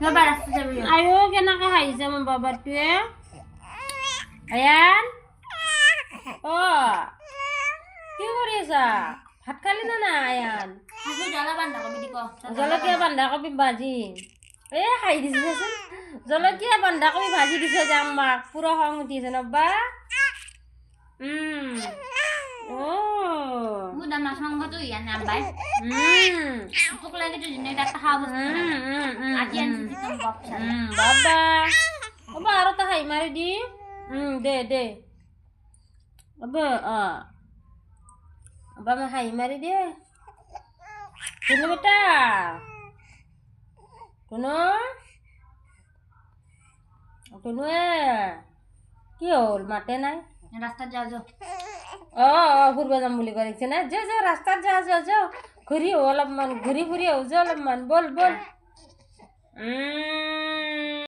বাবা ৰাস্তা যাবি আয়ো কেনেকৈ হাঁহিছে মোৰ বাবাটোৱে আয়ান অ কি কৰি আছা ভাত খালি না নাই আয়ান হাসু জ্বালা বান্ধা কবি দিক জলকীয়া বন্ধাকবি ভাজি খাই দিছে দেচোন জলকীয়া বন্ধাকবি ভাজি দিছে যে আমাক পুৰা খং উঠিছে নবা মু দাম মাছ মাংস তো ইয়ান নাম্বাই তোক লাগে তো জিনে একটা খাওয়া বস্তু আজি আনছি চিকেন বক্স বাবা বাবা আৰু এটা খাই মাৰি দি দে বাবা বাবা খাই মাৰি দে শুনো বেটা শুনো শুনোৱে কি হ'ল মাতে নাই ৰাস্তা যাও যাও ফুৰিব যাম বুলি কৰিছে না যা যা ৰাস্তাত যা ঘূৰি অলপমান ঘূৰি ফুৰি আহো যা অলপমান বল